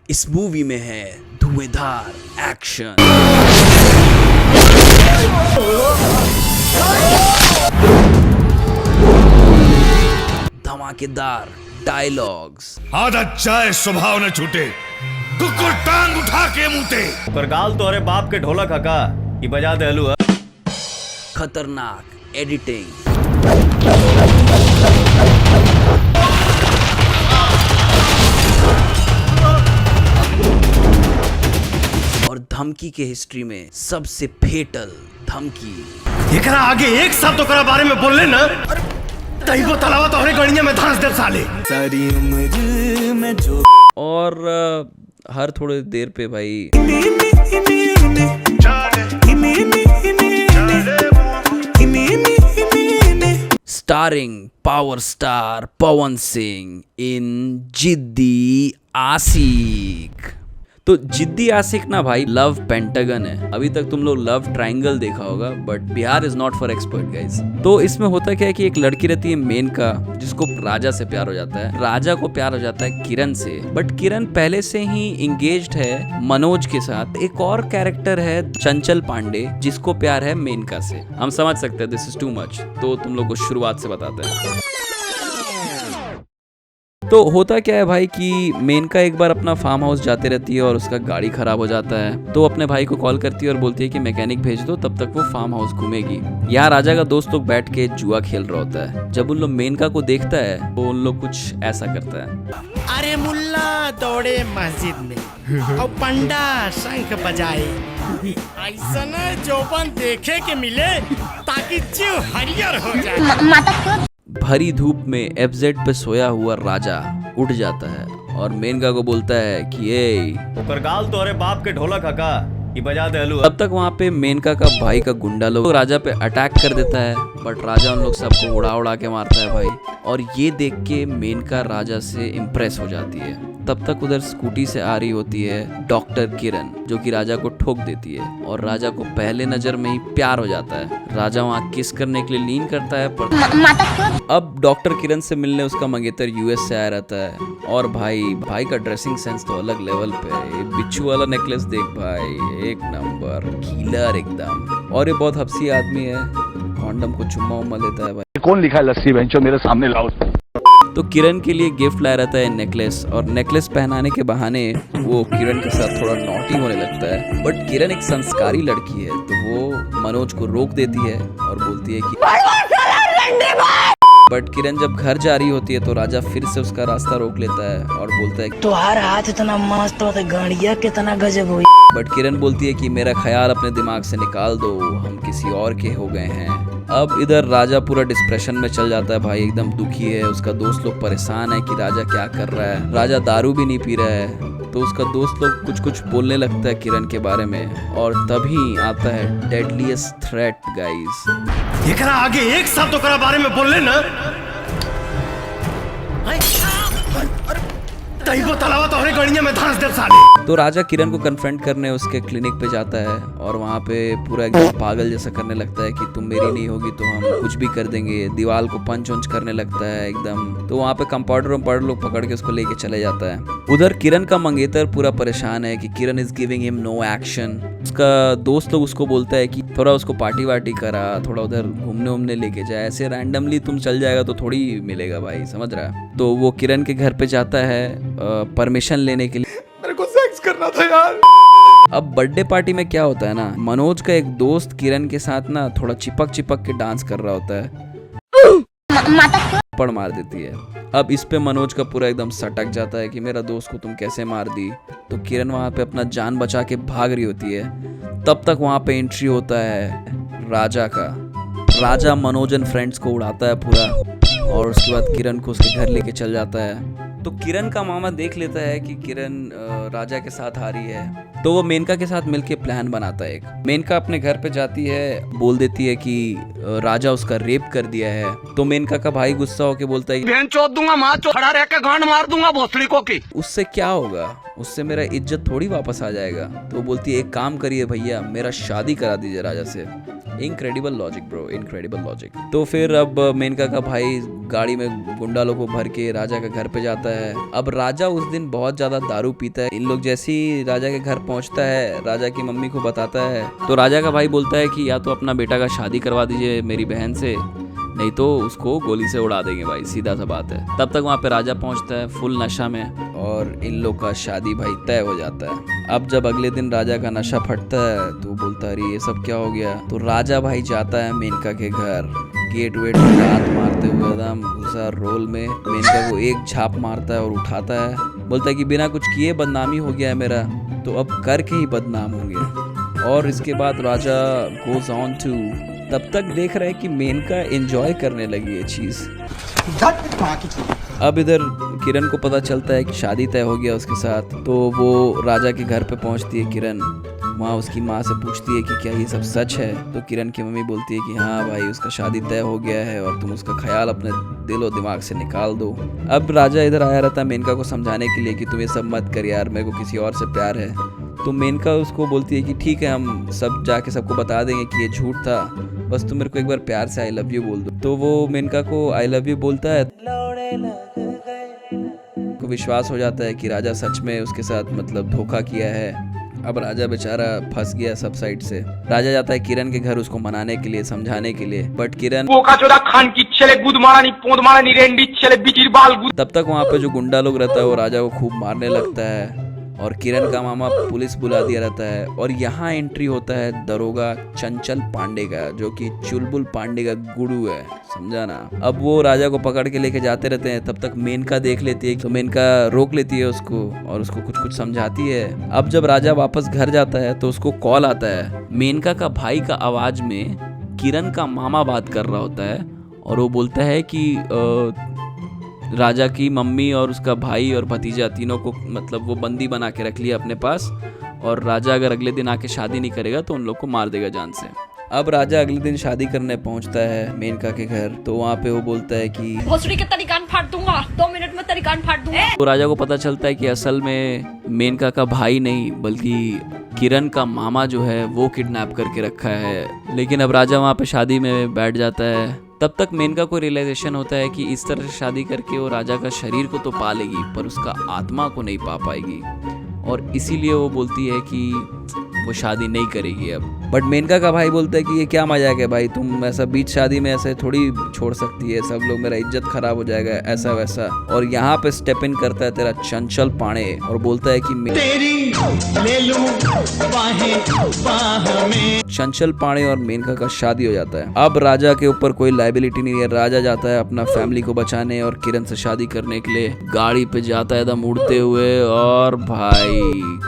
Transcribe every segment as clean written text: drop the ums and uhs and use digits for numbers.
इस मूवी में है धुएंधार एक्शन, धमाकेदार डायलॉग्स, आदत जाए स्वभाव न छूटे, कुकुर टांग उठा के मुते। पर गाल तोरे बाप के ढोलक हका कि बजा दे अलू। खतरनाक एडिटिंग, और धमकी के हिस्ट्री में सबसे फेटल धमकी। एकरा आगे एक शब्द ओकरा बारे में बोल ले ना, तइबो तलावा तोहरे गणिया में धांस दे साले। सारी उम्र में जो और हर थोड़ी देर पे भाई starring power star Pawan Singh इन जिद्दी आशिक। तो जिद्दी आशिक ना भाई लव पेंटागन है। अभी तक तुम लोग लव ट्रायंगल देखा होगा, but Bihar is not for expert guys. तो इसमें होता क्या है कि एक लड़की रहती है मेनका, जिसको राजा से प्यार हो जाता है। राजा को प्यार हो जाता है किरण से, बट किरण पहले से ही इंगेज्ड है मनोज के साथ। एक और कैरेक्टर है चंचल पांडे, जिसको प्यार है मेनका से। हम समझ सकते हैं दिस इज टू मच, तो तुम लोग को शुरुआत से बताते हैं। तो होता क्या है भाई कि मेनका एक बार अपना फार्म हाउस जाते रहती है और उसका गाड़ी खराब हो जाता है। तो अपने भाई को कॉल करती है और बोलती है कि मैकेनिक भेज दो, तब तक वो फार्म हाउस घूमेगी। यहाँ राजा का दोस्त लोग बैठ के जुआ खेल रहा होता है। जब उन लोग मेनका को देखता है तो उन लोग कुछ ऐसा करता है। अरे मुल्ला दौड़े मस्जिद में और पंडा शंख बजाए, ऐसा न जोबन देखे के मिले ताकि जीव हरियर हो जाए। भरी धूप में एफजेड पे सोया हुआ राजा उठ जाता है और मेनका को बोलता है कि ए ओकर गाल तोरे बाप के ढोलक हका कि बजा दे अलू। तब तक वहाँ पे मेनका का भाई का गुंडा लोग राजा पे अटैक कर देता है, बट राजा उन लोग सबको उड़ा उड़ा के मारता है भाई। और ये देख के मेनका राजा से इम्प्रेस हो जाती है। तब तक उधर स्कूटी से आ रही होती है डॉक्टर किरण, जो कि राजा को ठोक देती है और राजा को पहले नजर में ही प्यार हो जाता है। राजा वहाँ किस करने के लिए लीन करता है, पर अब डॉक्टर किरण से मिलने उसका मंगेतर यूएस से आया रहता है। और भाई का ड्रेसिंग सेंस तो अलग लेवल पे है। बिच्छू वाला नेकलेस देख भाई, एक नंबर किलर एकदम। और ये बहुत हफ्सी आदमी है, कॉन्डम को चुम्मा उम्मा लेता है भाई। कौन लिखा है लस्सी बेंचो मेरे सामने लाओ। तो किरण के लिए गिफ्ट लाया रहता है नेकलेस, और नेकलेस पहनाने के बहाने वो किरण के साथ थोड़ा नॉटी होने लगता है। बट किरण एक संस्कारी लड़की है, तो वो मनोज को रोक देती है और बोलती है कि बट किरण जब घर जा रही होती है तो राजा फिर से उसका रास्ता रोक लेता है और बोलता है तुम्हारा हाथ इतना मस्त होता है, गाड़िया कितना गजब हुई। बट किरण बोलती है कि मेरा ख्याल अपने दिमाग से निकाल दो, हम किसी और के हो गए हैं। अब इधर राजा पूरा डिप्रेशन में चल जाता है भाई, एकदम दुखी है। उसका दोस्त लोग परेशान है कि राजा क्या कर रहा है। राजा दारू भी नहीं पी रहा है, तो उसका दोस्त लोग कुछ कुछ बोलने लगता है किरण के बारे में। और तभी आता है डेडलीस्ट थ्रेट गाइस। एकरा आगे एक शब्द ओकरा बारे में बोल ले ना, तइबो तलावा तोहरे गणिया में धांस दे साले। तो राजा किरण को कन्फ्रंट करने उसके क्लिनिक पे जाता है और वहाँ पे पूरा एकदम पागल जैसा करने लगता है कि तुम मेरी नहीं होगी तो हम कुछ भी कर देंगे। दीवार को पंच उंच करने लगता है एकदम। तो वहाँ पे कंपाउंडर लोग पकड़ के उसको लेके चले जाता है। उधर किरण का मंगेतर पूरा परेशान है कि Kiran is giving him no action. उसका दोस्त लोग उसको बोलता है कि थोड़ा उसको पार्टी वार्टी करा, थोड़ा उधर घूमने उमने लेके जाए। ऐसे रैंडमली तुम चल जाएगा तो थोड़ी मिलेगा भाई, समझ रहा है। तो वो किरण के घर पे जाता है परमिशन लेने के लिए। मेरे को सेक्स करना था यार। अब बर्थडे पार्टी में क्या होता है ना, मनोज का एक दोस्त किरण के साथ ना थोड़ा चिपक के डांस कर रहा होता है, पड़ मार देती है। अब इस पे मनोज का पूरा एकदम सटक जाता है कि मेरा दोस्त को तुम कैसे मार दी। तो किरण वहां पे अपना जान बचा के भाग रही होती है। तब तक वहां पे एंट्री होता है राजा का। राजा मनोज एंड फ्रेंड्स को उड़ाता है पूरा, और उसके बाद किरण को उसके घर लेके चल जाता है। तो किरण का मामा देख लेता है कि किरण राजा के साथ आ रही है, तो वो मेनका के साथ मिलके प्लान बनाता है। एक मेनका अपने घर पे जाती है, बोल देती है कि राजा उसका रेप कर दिया है। तो मेनका का भाई गुस्सा होके बोलता है बहन चोद दूंगा, माँ चोद खड़ा रह के गांड मार दूंगा भोसड़ी को की। उससे क्या होगा, उससे मेरा इज्जत थोड़ी वापस आ जाएगा। तो बोलती है एक काम करिए भैया, मेरा शादी करा दीजिए राजा से। Incredible logic bro, incredible logic. तो फिर अब मेनका का भाई गाड़ी में गुंडा लोग को भर के राजा के घर पे जाता है। अब राजा उस दिन बहुत ज्यादा दारू पीता है। इन लोग जैसे ही राजा के घर पहुंचता है, राजा की मम्मी को बताता है, तो राजा का भाई बोलता है कि या तो अपना बेटा का शादी करवा दीजिए मेरी बहन से, नहीं तो उसको गोली से उड़ा देंगे भाई, सीधा सा बात है। तब तक वहाँ पे राजा पहुँचता है फुल नशा में और इन लोग का शादी भाई तय हो जाता है। अब जब अगले दिन राजा का नशा फटता है तो बोलता है अरे ये सब क्या हो गया। तो राजा भाई जाता है मेनका के घर, गेट वेट पे हाथ मारते हुए एकदम घुसा रोल में, मेनका को एक झाप मारता है और उठाता है। बोलता है कि बिना कुछ किए बदनामी हो गया है मेरा, तो अब करके ही बदनाम होंगे। और इसके बाद राजा गोज ऑन टू, तब तक देख रहा है कि मेनका एंजॉय करने लगी है चीज़। अब इधर किरण को पता चलता है कि शादी तय हो गया उसके साथ, तो वो राजा के घर पे पहुंचती है किरण। वहाँ उसकी माँ से पूछती है कि क्या ये सब सच है। तो किरण की मम्मी बोलती है कि हाँ भाई उसका शादी तय हो गया है और तुम उसका ख्याल अपने दिल और दिमाग से निकाल दो। अब राजा इधर आया रहता है मेनका को समझाने के लिए कि तुम ये सब मत कर यार, मेरे को किसी और से प्यार है। तो मेनका उसको बोलती है कि ठीक है हम सब जाके सबको बता देंगे कि ये झूठ था, बस तुम मेरे को एक बार प्यार से आई लव यू बोल दो। तो वो मेनका को आई लव यू बोलता है, को विश्वास हो जाता है कि राजा सच में उसके साथ मतलब धोखा किया है। अब राजा बेचारा फंस गया सब साइड से। राजा जाता है किरण के घर उसको मनाने के लिए, समझाने के लिए, बट किरण तब तक वहाँ पे जो गुंडा लोग रहता है वो राजा को खूब मारने लगता है और किरण का मामा पुलिस बुला दिया रहता है। और यहाँ एंट्री होता है दरोगा चंचल पांडे का, जो कि चुलबुल पांडे का गुरु है, समझा ना। अब वो राजा को पकड़ के लेके जाते रहते हैं। तब तक मेनका देख लेती है, तो मेनका रोक लेती है उसको और उसको कुछ कुछ समझाती है। अब जब राजा वापस घर जाता है तो उसको कॉल आता है, मेनका का भाई का आवाज में किरण का मामा बात कर रहा होता है और वो बोलता है कि राजा की मम्मी और उसका भाई और भतीजा तीनों को मतलब वो बंदी बना के रख लिया अपने पास, और राजा अगर अगले दिन आके शादी नहीं करेगा तो उन लोग को मार देगा जान से। अब राजा अगले दिन शादी करने पहुंचता है मेनका के घर, तो वहाँ पे वो बोलता है कि भोसड़ी के तेरी कान फाड़ दूंगा, 2 मिनट में तेरी कान फाड़ दूंगा। तो राजा को पता चलता है कि असल में मेनका का भाई नहीं बल्कि किरण का मामा जो है वो किडनैप करके रखा है। लेकिन अब राजा वहाँ पे शादी में बैठ जाता है। तब तक मेनका को रियलाइजेशन होता है कि इस तरह से शादी करके वो राजा का शरीर को तो पा लेगी पर उसका आत्मा को नहीं पा पाएगी, और इसीलिए वो बोलती है कि वो शादी नहीं करेगी अब। बट मेनका का भाई बोलता है कि ये क्या मजाक है भाई, तुम ऐसा बीच शादी में ऐसे थोड़ी छोड़ सकती है, सब लोग, मेरा इज्जत खराब हो जाएगा ऐसा वैसा। और यहाँ पे स्टेप इन करता है तेरा चंचल पांडे और बोलता है कि तेरी ले लूं बाहें में। चंचल पांडे और मेनका का शादी हो जाता है। अब राजा के ऊपर कोई लायबिलिटी नहीं है। राजा जाता है अपना फैमिली को बचाने और किरण से शादी करने के लिए गाड़ी पे जाता है एकदम उड़ते हुए, और भाई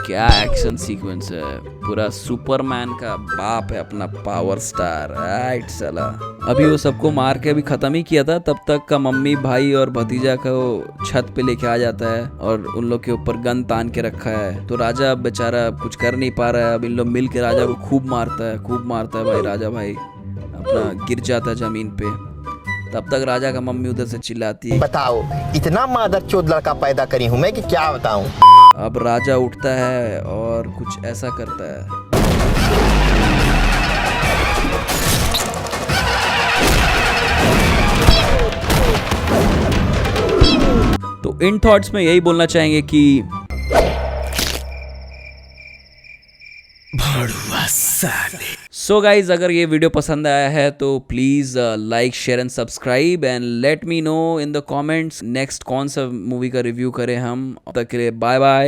क्या एक्शन सीक्वेंस है, पूरा सुपरमैन का बाप है अपना पावर स्टार। राइट साला, अभी वो सबको मार के अभी खत्म ही किया था, तब तक का मम्मी भाई और भतीजा को छत पे लेके आ जाता है और उन लोग के ऊपर गन तान के रखा है। तो राजा बेचारा कुछ कर नहीं पा रहा है। अब इन लोग मिल के राजा को खूब मारता है भाई। राजा भाई अपना गिर जाता है जमीन पे। तब तक राजा का मम्मी उधर से चिल्लाती है, बताओ इतना मादरचोद लड़का पैदा करी हूँ मैं कि क्या बताऊं। अब राजा उठता है और कुछ ऐसा करता है। तो इन थॉट्स में यही बोलना चाहेंगे कि सो गाइज, अगर ये वीडियो पसंद आया है तो please like share and subscribe and let me know in the comments next कौन सा मूवी का रिव्यू करें हम। तब तक के लिए बाय बाय।